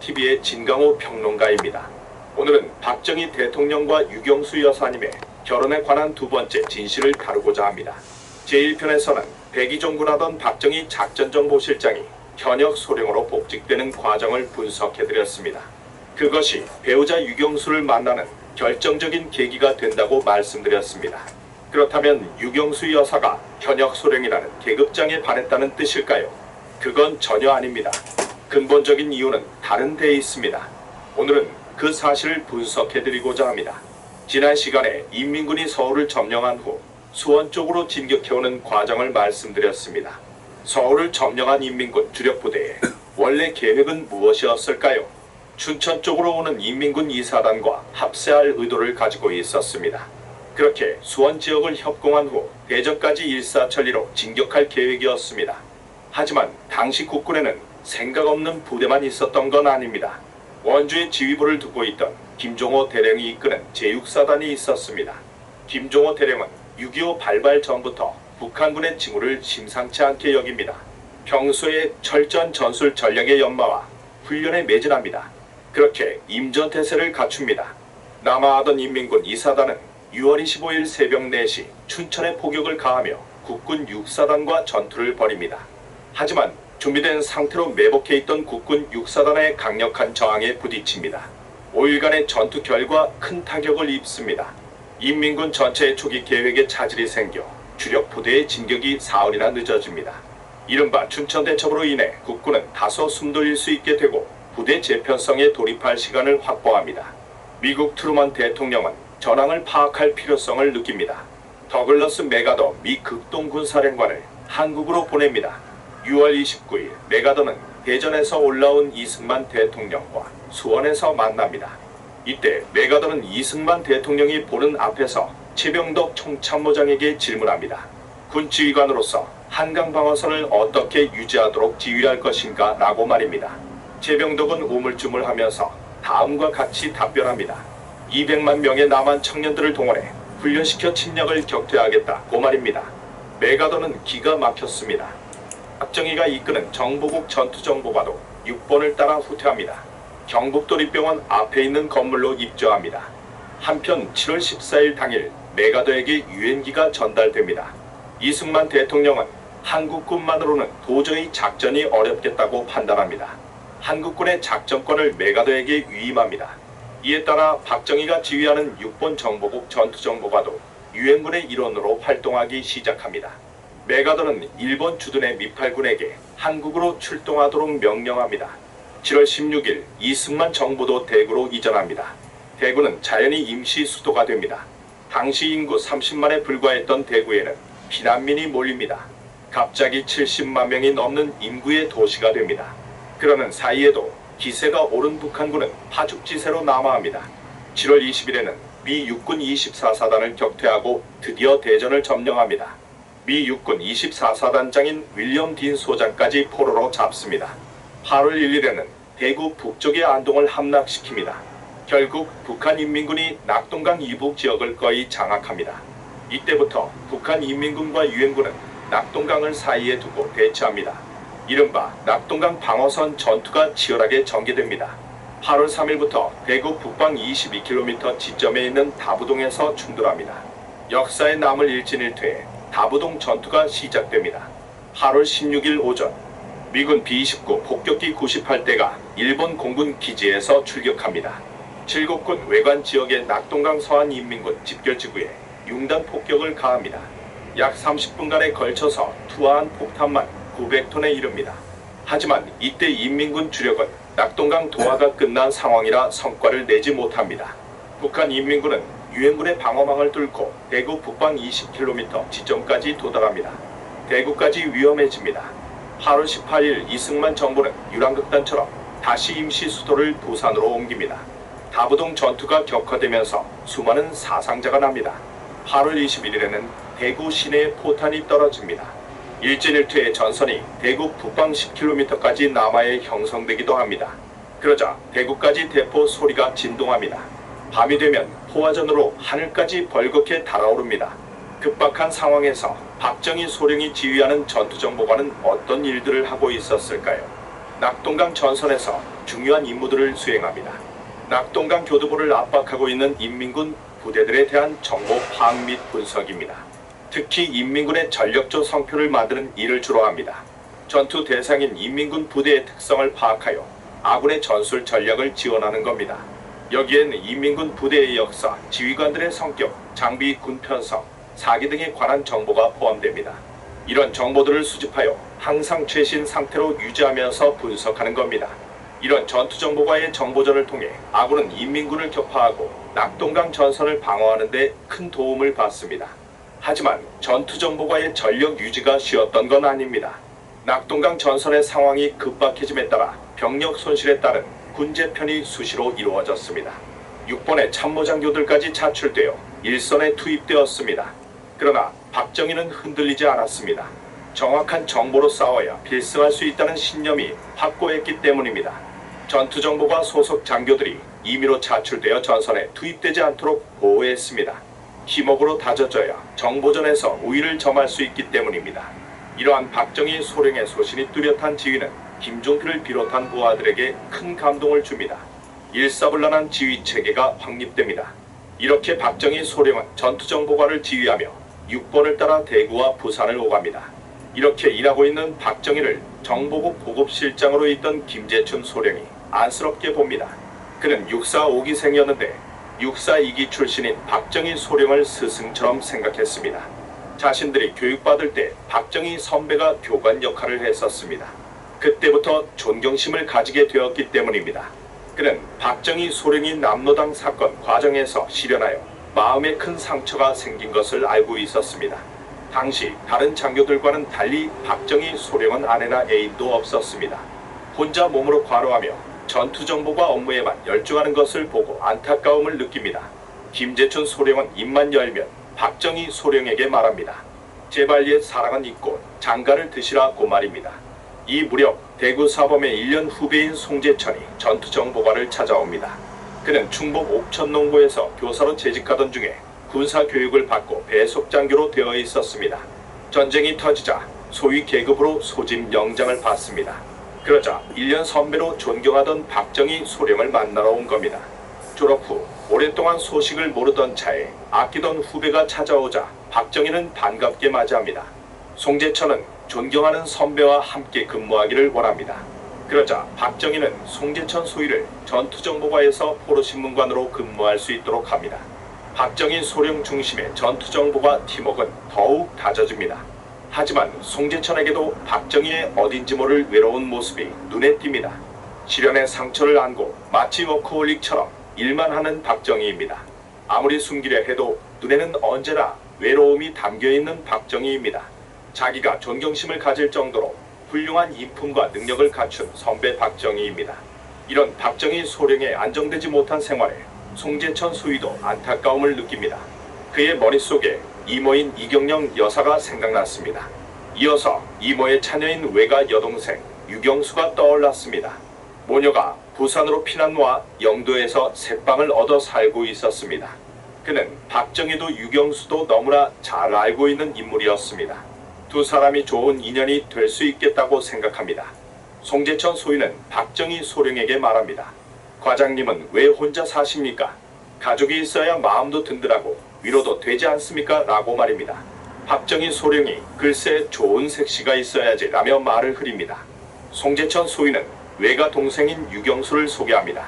TV의 진강호 평론가입니다. 오늘은 박정희 대통령과 유경수 여사님의 결혼에 관한 두 번째 진실을 다루고자 합니다. 제1편에서는 백의종군하던 박정희 작전정보실장이 현역 소령으로 복직되는 과정을 분석해드렸습니다. 그것이 배우자 유경수를 만나는 결정적인 계기가 된다고 말씀드렸습니다. 그렇다면 유경수 여사가 현역 소령이라는 계급장에 반했다는 뜻일까요? 그건 전혀 아닙니다. 근본적인 이유는 다른 데에 있습니다. 오늘은 그 사실을 분석해드리고자 합니다. 지난 시간에 인민군이 서울을 점령한 후 수원 쪽으로 진격해오는 과정을 말씀드렸습니다. 서울을 점령한 인민군 주력부대의 원래 계획은 무엇이었을까요? 춘천 쪽으로 오는 인민군 2사단과 합세할 의도를 가지고 있었습니다. 그렇게 수원 지역을 협공한 후 대전까지 일사천리로 진격할 계획이었습니다. 하지만 당시 국군에는 생각 없는 부대만 있었던 건 아닙니다. 원주에 지휘부를 두고 있던 김종호 대령이 이끄는 제6사단이 있었습니다. 김종호 대령은 6.25 발발 전부터 북한군의 징후를 심상치 않게 여깁니다. 평소에 철저한 전술 전략의 연마와 훈련에 매진합니다. 그렇게 임전태세를 갖춥니다. 남하하던 인민군 2사단은 6월 25일 새벽 4시 춘천에 포격을 가하며 국군 6사단과 전투를 벌입니다. 하지만 준비된 상태로 매복해 있던 국군 6사단의 강력한 저항에 부딪힙니다. 5일간의 전투 결과 큰 타격을 입습니다. 인민군 전체의 초기 계획에 차질이 생겨 주력 부대의 진격이 사흘이나 늦어집니다. 이른바 춘천대첩으로 인해 국군은 다소 숨돌릴 수 있게 되고 부대 재편성에 돌입할 시간을 확보합니다. 미국 트루먼 대통령은 전황을 파악할 필요성을 느낍니다. 더글러스 메가더 미 극동군사령관을 한국으로 보냅니다. 6월 29일 메가더는 대전에서 올라온 이승만 대통령과 수원에서 만납니다. 이때 메가더는 이승만 대통령이 보는 앞에서 최병덕 총참모장에게 질문합니다. 군지휘관으로서 한강방어선을 어떻게 유지하도록 지휘할 것인가 라고 말입니다. 최병덕은 우물쭈물하면서 다음과 같이 답변합니다. 200만 명의 남한 청년들을 동원해 훈련시켜 침략을 격퇴하겠다고 말입니다. 메가더는 기가 막혔습니다. 박정희가 이끄는 정보국 전투정보과도 6번을 따라 후퇴합니다. 경북도립병원 앞에 있는 건물로 입주합니다. 한편 7월 14일 당일 메가더에게 유엔기가 전달됩니다. 이승만 대통령은 한국군만으로는 도저히 작전이 어렵겠다고 판단합니다. 한국군의 작전권을 메가더에게 위임합니다. 이에 따라 박정희가 지휘하는 6번 정보국 전투정보과도 유엔군의 일원으로 활동하기 시작합니다. 메가더는 일본 주둔의 미팔군에게 한국으로 출동하도록 명령합니다. 7월 16일 이승만 정보도 대구로 이전합니다. 대구는 자연히 임시 수도가 됩니다. 당시 인구 30만에 불과했던 대구에는 피난민이 몰립니다. 갑자기 70만 명이 넘는 인구의 도시가 됩니다. 그러는 사이에도 기세가 오른 북한군은 파죽지세로 남하합니다. 7월 20일에는 미 육군 24사단을 격퇴하고 드디어 대전을 점령합니다. 미 육군 24사단장인 윌리엄 딘 소장까지 포로로 잡습니다. 8월 1일에는 대구 북쪽의 안동을 함락시킵니다. 결국 북한인민군이 낙동강 이북 지역을 거의 장악합니다. 이때부터 북한인민군과 유엔군은 낙동강을 사이에 두고 대치합니다. 이른바 낙동강 방어선 전투가 치열하게 전개됩니다. 8월 3일부터 대구 북방 22km 지점에 있는 다부동에서 충돌합니다. 역사에 남을 일진일퇴에 다부동 전투가 시작됩니다. 8월 16일 오전 미군 B-29 폭격기 98대가 일본 공군 기지에서 출격합니다. 칠곡군 외관 지역의 낙동강 서안 인민군 집결지구에 융단 폭격을 가합니다. 약 30분간에 걸쳐서 투하한 폭탄만 900톤에 이릅니다. 하지만 이때 인민군 주력은 낙동강 도하가 끝난 상황이라 성과를 내지 못합니다. 북한 인민군은 유엔군의 방어망을 뚫고 대구 북방 20km 지점까지 도달합니다. 대구까지 위험해집니다. 8월 18일 이승만 정부는 유랑극단처럼 다시 임시 수도를 부산으로 옮깁니다. 다부동 전투가 격화되면서 수많은 사상자가 납니다. 8월 21일에는 대구 시내에 포탄이 떨어집니다. 일진일퇴의 전선이 대구 북방 10km까지 남하에 형성되기도 합니다. 그러자 대구까지 대포 소리가 진동합니다. 밤이 되면 포화전으로 하늘까지 벌겋게 달아오릅니다. 급박한 상황에서 박정희 소령이 지휘하는 전투정보관은 어떤 일들을 하고 있었을까요? 낙동강 전선에서 중요한 임무들을 수행합니다. 낙동강 교두보를 압박하고 있는 인민군 부대들에 대한 정보 파악 및 분석입니다. 특히 인민군의 전력조 성표를 만드는 일을 주로 합니다. 전투 대상인 인민군 부대의 특성을 파악하여 아군의 전술 전략을 지원하는 겁니다. 여기에는 인민군 부대의 역사, 지휘관들의 성격, 장비, 군 편성, 사기 등에 관한 정보가 포함됩니다. 이런 정보들을 수집하여 항상 최신 상태로 유지하면서 분석하는 겁니다. 이런 전투정보과의 정보전을 통해 아군은 인민군을 격파하고 낙동강 전선을 방어하는 데 큰 도움을 받습니다. 하지만 전투정보과의 전력 유지가 쉬웠던 건 아닙니다. 낙동강 전선의 상황이 급박해짐에 따라 병력 손실에 따른 군재편이 수시로 이루어졌습니다. 6번의 참모장교들까지 차출되어 일선에 투입되었습니다. 그러나 박정희는 흔들리지 않았습니다. 정확한 정보로 싸워야 필승할 수 있다는 신념이 확고했기 때문입니다. 전투정보과 소속 장교들이 임의로 차출되어 전선에 투입되지 않도록 보호했습니다. 힘업으로 다져져야 정보전에서 우위를 점할 수 있기 때문입니다. 이러한 박정희 소령의 소신이 뚜렷한 지휘는 김종필을 비롯한 부하들에게 큰 감동을 줍니다. 일사불란한 지휘체계가 확립됩니다. 이렇게 박정희 소령은 전투정보과를 지휘하며 6번을 따라 대구와 부산을 오갑니다. 이렇게 일하고 있는 박정희를 정보국 보급실장으로 있던 김재춘 소령이 안쓰럽게 봅니다. 그는 육사 5기생이었는데 육사 2기 출신인 박정희 소령을 스승처럼 생각했습니다. 자신들이 교육받을 때 박정희 선배가 교관 역할을 했었습니다. 그때부터 존경심을 가지게 되었기 때문입니다. 그는 박정희 소령이 남로당 사건 과정에서 실현하여 마음에 큰 상처가 생긴 것을 알고 있었습니다. 당시 다른 장교들과는 달리 박정희 소령은 아내나 애인도 없었습니다. 혼자 몸으로 과로하며 전투정보과 업무에만 열중하는 것을 보고 안타까움을 느낍니다. 김재춘 소령은 입만 열면 박정희 소령에게 말합니다. 제발 옛 사랑은 잊고 장가를 드시라고 말입니다. 이 무렵 대구 사범의 1년 후배인 송재천이 전투정보과를 찾아옵니다. 그는 충북 옥천농고에서 교사로 재직하던 중에 군사교육을 받고 배속장교로 되어 있었습니다. 전쟁이 터지자 소위 계급으로 소집 영장을 받습니다. 그러자 1년 선배로 존경하던 박정희 소령을 만나러 온 겁니다. 졸업 후 오랫동안 소식을 모르던 차에 아끼던 후배가 찾아오자 박정희는 반갑게 맞이합니다. 송재천은 존경하는 선배와 함께 근무하기를 원합니다. 그러자 박정희는 송재천 소위를 전투정보과에서 포로신문관으로 근무할 수 있도록 합니다. 박정희 소령 중심의 전투정보과 팀워크는 더욱 다져집니다. 하지만 송재천에게도 박정희의 어딘지 모를 외로운 모습이 눈에 띕니다. 시련의 상처를 안고 마치 워커홀릭처럼 일만 하는 박정희입니다. 아무리 숨기려 해도 눈에는 언제나 외로움이 담겨있는 박정희입니다. 자기가 존경심을 가질 정도로 훌륭한 인품과 능력을 갖춘 선배 박정희입니다. 이런 박정희 소령의 안정되지 못한 생활에 송재천 소위도 안타까움을 느낍니다. 그의 머릿속에 이모인 이경영 여사가 생각났습니다. 이어서 이모의 차녀인 외가 여동생 유경수가 떠올랐습니다. 모녀가 부산으로 피난 와 영도에서 새방을 얻어 살고 있었습니다. 그는 박정희도 유경수도 너무나 잘 알고 있는 인물이었습니다. 두 사람이 좋은 인연이 될 수 있겠다고 생각합니다. 송재천 소위는 박정희 소령에게 말합니다. 과장님은 왜 혼자 사십니까? 가족이 있어야 마음도 든든하고 위로도 되지 않습니까? 라고 말입니다. 박정희 소령이 글쎄 좋은 색시가 있어야지 라며 말을 흐립니다. 송재천 소위는 외가 동생인 유경수를 소개합니다.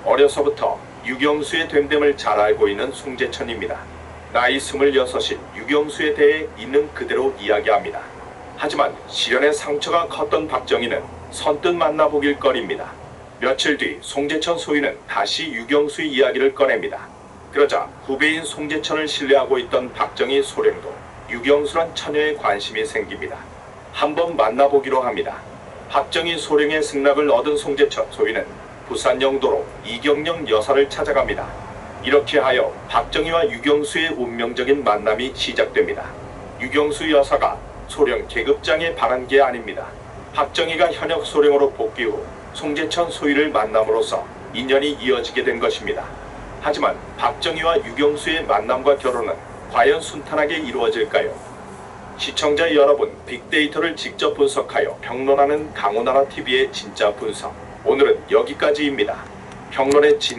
어려서부터 유경수의 됨됨을 잘 알고 있는 송재천입니다. 나이 26인 유경수에 대해 있는 그대로 이야기합니다. 하지만 시련의 상처가 컸던 박정희는 선뜻 만나보길 꺼립니다. 며칠 뒤 송재천 소위는 다시 유경수의 이야기를 꺼냅니다. 그러자 후배인 송재천을 신뢰하고 있던 박정희 소령도 유경수란 처녀에 관심이 생깁니다. 한번 만나보기로 합니다. 박정희 소령의 승낙을 얻은 송재천 소위는 부산 영도로 이경영 여사를 찾아갑니다. 이렇게 하여 박정희와 유경수의 운명적인 만남이 시작됩니다. 유경수 여사가 소령 계급장에 바란 게 아닙니다. 박정희가 현역 소령으로 복귀 후 송재천 소위를 만남으로써 인연이 이어지게 된 것입니다. 하지만 박정희와 유경수의 만남과 결혼은 과연 순탄하게 이루어질까요? 시청자 여러분, 빅데이터를 직접 분석하여 평론하는 강호나라TV의 진짜 분석, 오늘은 여기까지입니다. 평론의 진